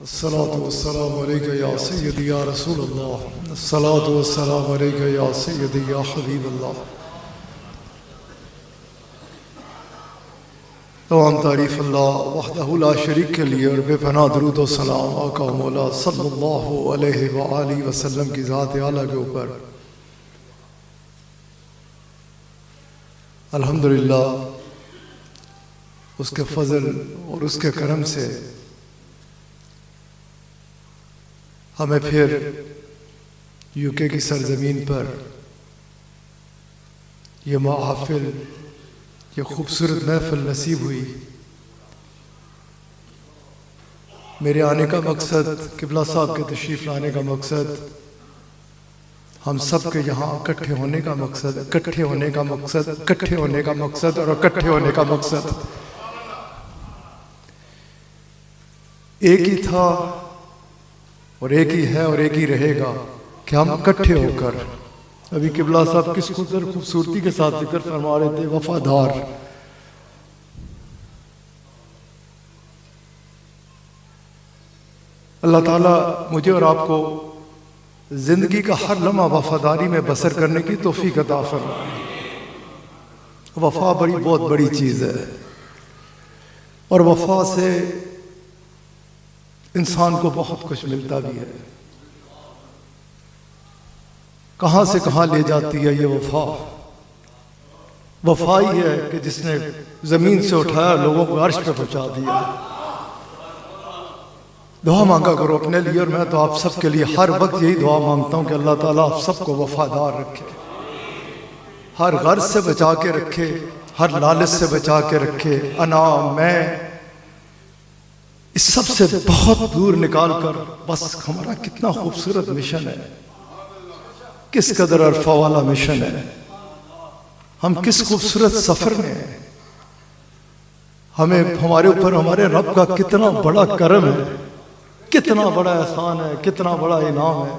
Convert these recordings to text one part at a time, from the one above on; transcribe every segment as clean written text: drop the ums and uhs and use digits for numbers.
الصلاة والسلام عليك يا سيدي يا رسول الله. الصلاة والسلام عليك يا سيدي يا حبيب الله. تمام تعریف اللہ وحدہ لا شریک کے لیے اور بے پناہ درود و سلام آقا و مولا صلی اللہ علیہ وآلہ وسلم کی ذات اعلیٰ کے اوپر. الحمدللہ اس کے فضل اور اس کے کرم سے ہمیں پھر یو کے کی سرزمین پر یہ محافل، یہ خوبصورت محفل نصیب ہوئی. میرے آنے کا مقصد، قبلہ صاحب کے تشریف لانے کا مقصد، ہم سب کے یہاں اکٹھے ہونے کا مقصد، اکٹھے ہونے کا مقصد، اکٹھے ہونے کا مقصد اور اکٹھے ہونے کا مقصد ایک ہی تھا اور ایک ہی ہے اور ایک ہی رہے گا کہ ہم اکٹھے ہو کر، ابھی قبلہ صاحب کس خوبصورتی کے ساتھ ذکر فرما رہے تھے، وفادار. اللہ تعالیٰ مجھے اور آپ کو زندگی کا ہر لمحہ وفاداری میں بسر کرنے کی توفیق عطا فرمائے. وفا بہت بڑی چیز ہے اور وفا سے انسان کو بہت کچھ ملتا بھی ہے. کہاں سے کہاں لے جاتی ہے یہ وفا. وفا ہی ہے کہ جس نے زمین سے اٹھایا لوگوں کو عرش پہ پہنچا دیا. دعا مانگا کرو اپنے لیے، اور میں تو آپ سب کے لیے ہر وقت یہی دعا مانگتا ہوں کہ اللہ تعالیٰ آپ سب کو وفادار رکھے، ہر غرض سے بچا کے رکھے، ہر لالچ سے بچا کے رکھے، انا میں اس سب سے بہت دور نکال کر. بس ہمارا کتنا خوبصورت مشن ہے، کس قدر عرفہ والا مشن ہے، ہم کس خوبصورت سفر میں ہیں. ہمیں ہمارے اوپر ہمارے رب کا کتنا بڑا کرم ہے، کتنا بڑا احسان ہے، کتنا بڑا انعام ہے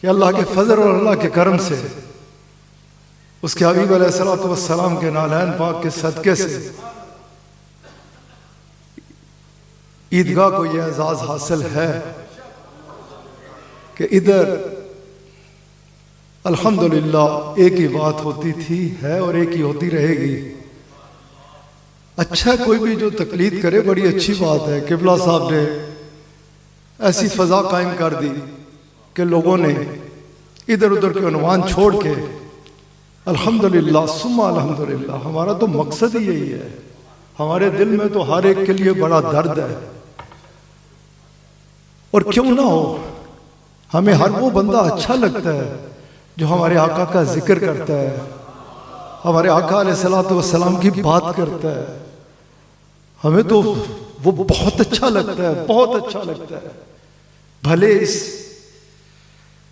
کہ اللہ کے فضل اور اللہ کے کرم سے، اس کے حبیب علیہ السلام کے نالین پاک کے صدقے سے عیدگاہ کو یہ اعزاز حاصل ہے کہ ادھر الحمدللہ ایک ہی بات ہوتی تھی، ہے اور ایک ہی ہوتی رہے گی. اچھا کوئی بھی جو تقلید کرے بڑی اچھی بات ہے. قبلہ صاحب نے ایسی فضا قائم کر دی کہ لوگوں نے ادھر ادھر کے عنوان چھوڑ کے الحمدللہ ثم الحمدللہ. ہمارا تو مقصد ہی یہی ہے. ہمارے دل میں تو ہر ایک کے لیے بڑا درد ہے، اور کیوں نہ ہو، ہمیں ہر وہ بندہ اچھا لگتا ہے جو ہمارے آقا کا ذکر کرتا ہے، ہمارے آقا علیہ السلام کی بات کرتا ہے. ہمیں تو وہ بہت اچھا لگتا ہے، بہت اچھا لگتا ہے. بھلے اس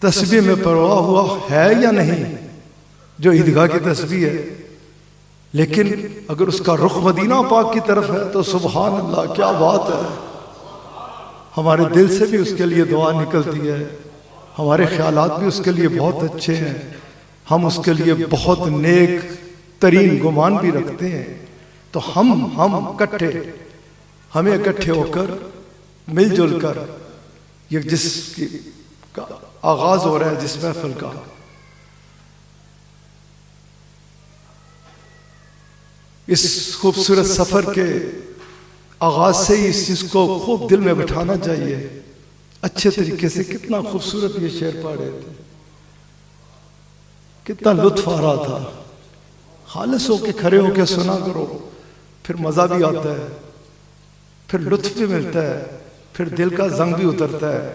تسبیح میں پرواہ ہوا ہے یا نہیں جو عیدگاہ کی تسبیح ہے، لیکن اگر اس کا رخ مدینہ پاک کی طرف ہے تو سبحان اللہ، کیا بات ہے. ہمارے دل سے بھی اس کے لیے دعا نکلتی ہے، ہمارے خیالات بھی اس کے لیے بہت اچھے ہیں، ہم اس کے لیے بہت نیک ترین گمان بھی رکھتے ہیں. تو ہم اکٹھے، ہمیں اکٹھے ہو کر مل جل کر یہ جس کا آغاز ہو رہا ہے، جس محفل کا، اس خوبصورت سفر کے آغاز سے ہی اس چیز کو خوب دل میں بٹھانا چاہیے. اچھے طریقے سے کتنا خوبصورت یہ شعر پڑھ رہے تھے، کتنا لطف آ رہا تھا. خالص ہو کے کھڑے ہو کے سنا کرو، پھر مزہ بھی آتا ہے، پھر لطف بھی ملتا ہے، پھر دل کا زنگ بھی اترتا ہے،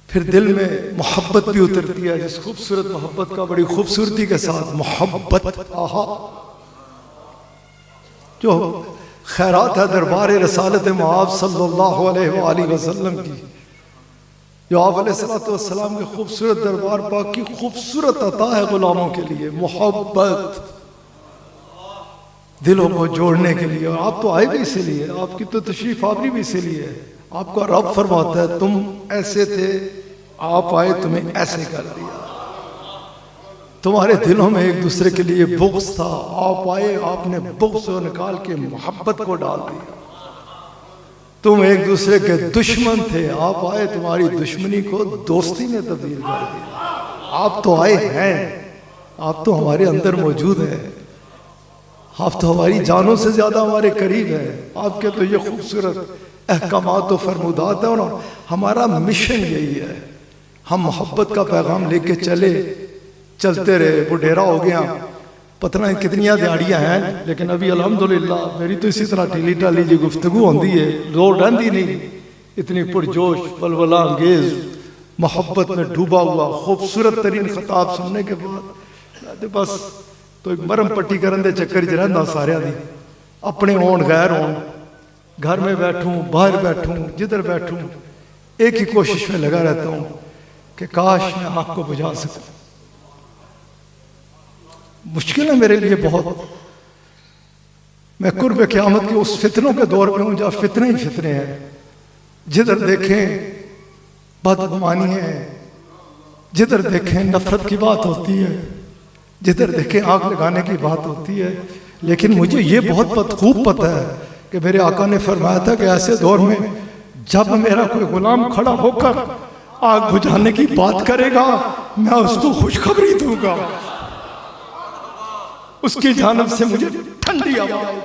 پھر دل میں محبت بھی اترتی ہے. جس خوبصورت محبت کا بڑی خوبصورتی کے ساتھ محبت، آہا، جو خیرات ہے دربار رسالت معاذ صلی اللہ علیہ وآلہ وسلم کی، جو آپ علیہ السلام کے خوبصورت دربار پاک کی خوبصورت عطا ہے غلاموں کے لیے. محبت دلوں کو جوڑنے کے لیے. اور آپ تو آئے بھی اسی لیے، آپ کی تو تشریف آوری بھی اسی لیے. آپ کا رب فرماتا ہے تم ایسے تھے، آپ آئے تمہیں ایسے کر دیا. تمہارے دلوں میں ایک دوسرے کے لیے بغض تھا، آپ آئے، آپ نے بغض کو نکال کے محبت کو ڈال دیا. تم ایک دوسرے کے دشمن تھے، آپ آئے تمہاری دشمنی کو دوستی میں تبدیل کر دیا۔ آپ تو آئے ہیں، آپ تو ہمارے اندر موجود ہیں، آپ تو ہماری جانوں سے زیادہ ہمارے قریب ہیں۔ آپ کے تو یہ خوبصورت احکامات و فرمودات ہیں، اور ہمارا مشن یہی ہے۔ ہم محبت کا پیغام لے کے چلتے رہے، وہ ڈیرا ہو گیا، پتہ نہیں کتنی دیہڑیاں ہیں، لیکن ابھی الحمدللہ میری تو اسی طرح ٹیلی ٹالی جی گفتگو ہوندی ہے، زور ڈاندی نہیں، اتنی پرجوش ولولہ انگیز محبت میں ڈوبا ہوا خوبصورت ترین خطاب سننے کے بعد بس تو ایک مرم پٹی کرن دے چکر چ رہندا سارے دی، اپنے ہون غیر ہون، گھر میں بیٹھوں باہر بیٹھوں جدھر بیٹھوں، ایک ہی کوشش میں لگا رہتا ہوں کہ کاش میں آگ کو بجھا سکوں۔ مشکل ہے میرے لیے بہت، میں قرب قیامت کے اس فتنوں کے دور پہ ہوں جہاں فتنے ہی فتنے ہیں، جدھر دیکھیں بدگمانی ہے، جدھر دیکھیں نفرت کی بات ہوتی ہے، جدھر دیکھیں آگ لگانے کی بات ہوتی ہے۔ لیکن مجھے یہ بہت خوب پتہ ہے کہ میرے آقا نے فرمایا تھا کہ ایسے دور میں جب میرا کوئی غلام کھڑا ہو کر آگ بجھانے کی بات کرے گا، میں اس کو خوشخبری دوں گا، اس کی جانب سے مجھے ٹھنڈی آواز۔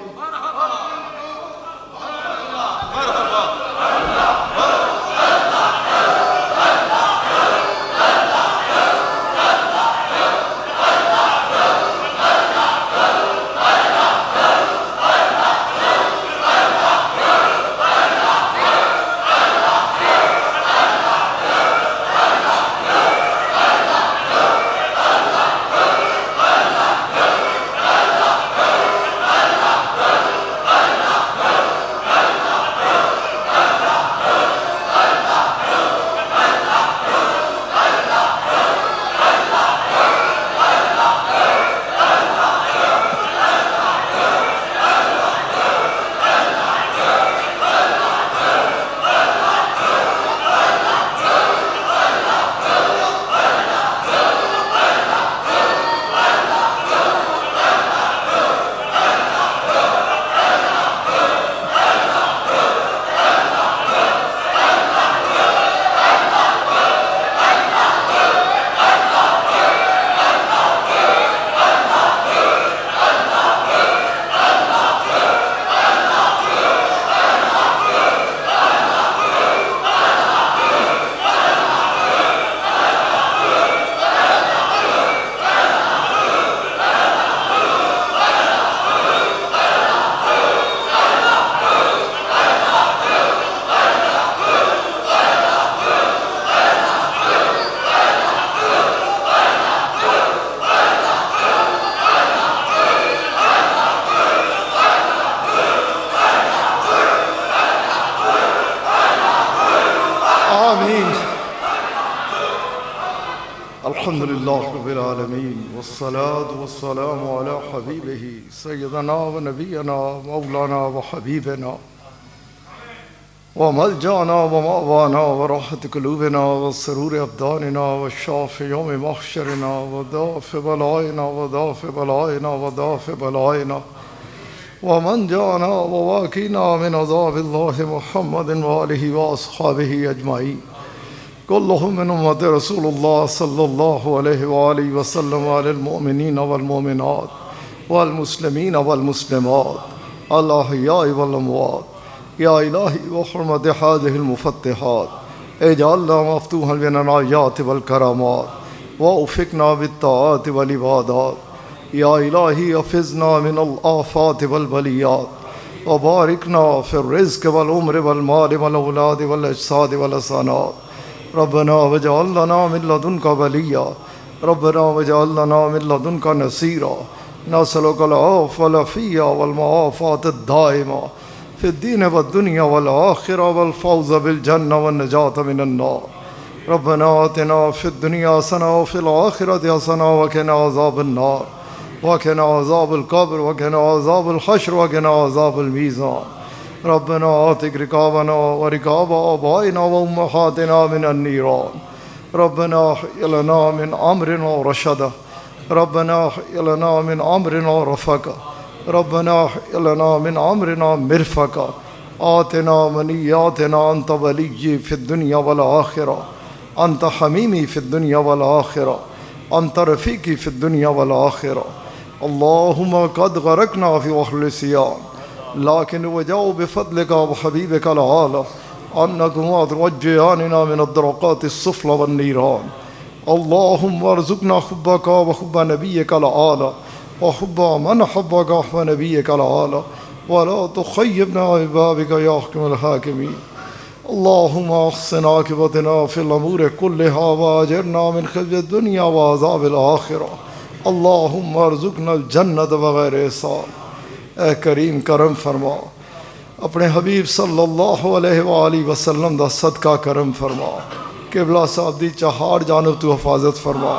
الحمد لله رب العالمين والصلاة والسلام على حبيبه سيدنا ونبينا مولانا وحبيبنا وملجأنا ومأوانا وراحة قلوبنا وسرور أبداننا والشافي يوم محشرنا ودافع بلائنا ودافع بلائنا ومن جاءنا وواقينا من عذاب الله محمد وآله وأصحابه أجمعين كلهم من أمة رسول الله صلى الله عليه وآله وسلم على المؤمنين والمؤمنات والمسلمين والمسلمات الأحياء والأموات يا إلهي وحرمة هذه المفتحات اجعلنا مفتوحا بالعنايات والكرامات ووفقنا بالطاعات والعبادات يا إلهي احفظنا من الآفات والبليات وباركنا في الرزق والعمر والمال والأولاد والأجساد والحسنات ربنا واجعل لنا من لدنك وليا ربنا واجعل لنا من لدنك نصيرا نسألك العفو والعافية والمعافاة الدائمة في الدين والدنيا والآخرة والفوز بالجنة والنجاة من النار ربنا آتنا في الدنيا حسنة وفي الآخرة حسنة وقنا عذاب النار وقنا عذاب القبر وقنا عذاب الحشر وقنا عذاب الميزان ربنا آتك رقابنا ورقاب آبائنا وأمهاتنا من النيران ربنا احي لنا من أمرنا رشدا ربنا احي لنا من أمرنا رفقا ربنا احي لنا من أمرنا مرفقا آتنا منیاتنا انت ولی فی الدنیا والآخرہ، انت حمیمی فی الدنیا والآخرہ، انت رفیقی فی الدنیا والآخرہ۔ اللہم قد غرقنا فی وحل السیان لیکن وجاؤ بفضلک وحبیبک العالی انکما ترجعاننا من الدرقات السفل والنیران۔ اللہم ارزقنا حبک وحب نبیک العالی وحب من حبک وحب نبیک العالی ولا تخیبنا ببابک یا حکم الحاکمین۔ اللہم احسن عاقبتنا فی الامور کلہا واجرنا من خزي الدنیا وعذاب الآخرہ۔ اللہم ارزقنا الجنت بغیر حساب۔ اے کریم کرم فرما، اپنے حبیب صلی اللہ علیہ وآلہ وسلم دا صدقہ کرم فرما، قبلہ صاحب دی چہاڑ جانب تو حفاظت فرما،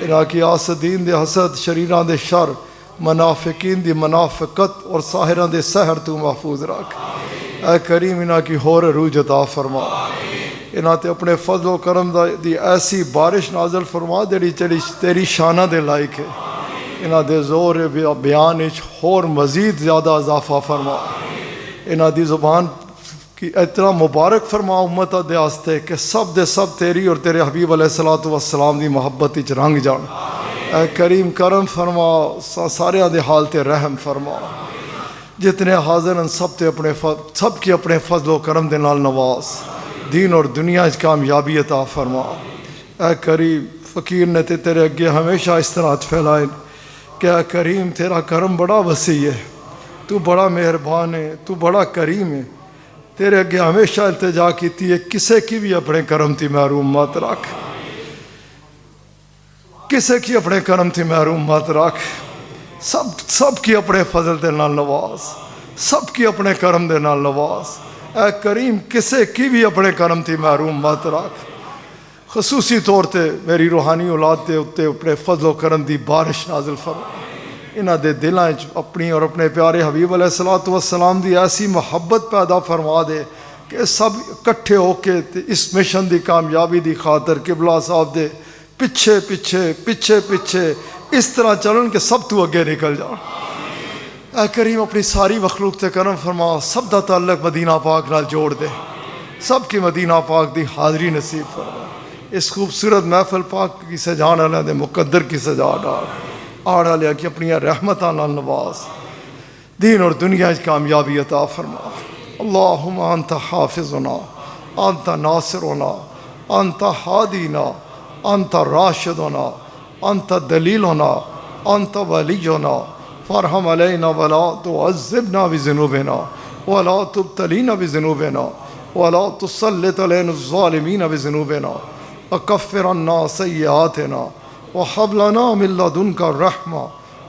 انہاں کی آسدین دے حسد، شریراں دے شر، منافقین دی منافقت اور ساحراں دے سحر تو محفوظ رکھ۔ اے کریم انہاں کی ہور عروج عطا فرما، انہاں تے اپنے فضل و کرم دی ایسی بارش نازل فرما جڑی تیری شانہ دے لائق ہے، انہاں دے زور بیان وچ ہور مزید زیادہ اضافہ فرما، انہاں دی زبان کی اتنا مبارک فرما امت دے واسطے کہ سب دے سب تیری اور تیرے حبیب علیہ الصلوۃ والسلام دی محبت وچ رنگ جان۔ اے کریم کرم فرما، سارے دے حال تے رحم فرما، جتنے حاضر ہیں سب کی اپنے فضل و کرم دے نال نواز، دین اور دنیا وچ کامیابی عطا فرما۔ اے کریم فقیر نے تیرے اگے ہمیشہ اس طرح ہاتھ پھیلائے کہ اے کریم تیرا کرم بڑا وسیع ہے، تو بڑا مہربان ہے، تو بڑا کریم ہے، تیرے اگے ہمیشہ التجا کیتی ہے کسے کی بھی اپنے کرم تھی محروم مت رکھ، کسے کی اپنے کرم تھی محروم مت رکھ، سب کی اپنے فضل دے نال نواز، سب کی اپنے کرم دے نال نواز۔ اے کریم کسے کی بھی اپنے کرم تھی محروم مت رکھ، خصوصی طور تے میری روحانی اولاد دے اتے اپنے فضل و کرم دی بارش نازل فرما، انہاں دے دلاں وچ اپنی اور اپنے پیارے حبیب علیہ الصلوۃ والسلام دی ایسی محبت پیدا فرما دے کہ سب اکٹھے ہو کے اس مشن دی کامیابی دی خاطر قبلہ صاحب دے پیچھے پیچھے پیچھے پیچھے اس طرح چلن کہ سب تو اگے نکل جا۔ اے کریم اپنی ساری مخلوق تے کرم فرما، سب دا تعلق مدینہ پاک نال جوڑ دے، سب کی مدینہ پاک دی حاضری نصیب فرما، اس خوبصورت محفل پاک کی سجان والے دے مقدر کی سجا ڈال، آڑ والے کی اپنی رحمتاں نال نواز، دین اور دنیا وچ کامیابی عطا فرما۔ اللہم انت حافظنا، انت ناصرنا، انت ہادینا، انت راشدنا، انت دلیلنا، انت ولینا، فارحم علینا ولا تعذبنا بذنوبنا ولا تبتلینا بذنوبنا ولا تسلط علینا الظالمین بذنوبنا وکفر عنا سیئاتنا وہب لنا من لدنک الرحمہ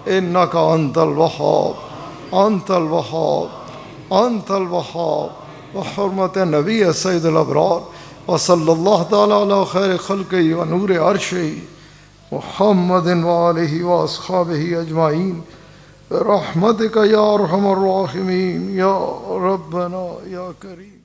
انک انت الوہاب، انت الوہاب، انت الوہاب، وحرمت نبی سید الابرار وصلی اللہ تعالی علی خیر خلقہ ونور عرشہ محمد وآلہ واصحابہ اجمعین برحمتک یا ارحم الراحمین یا ربنا یا کریم۔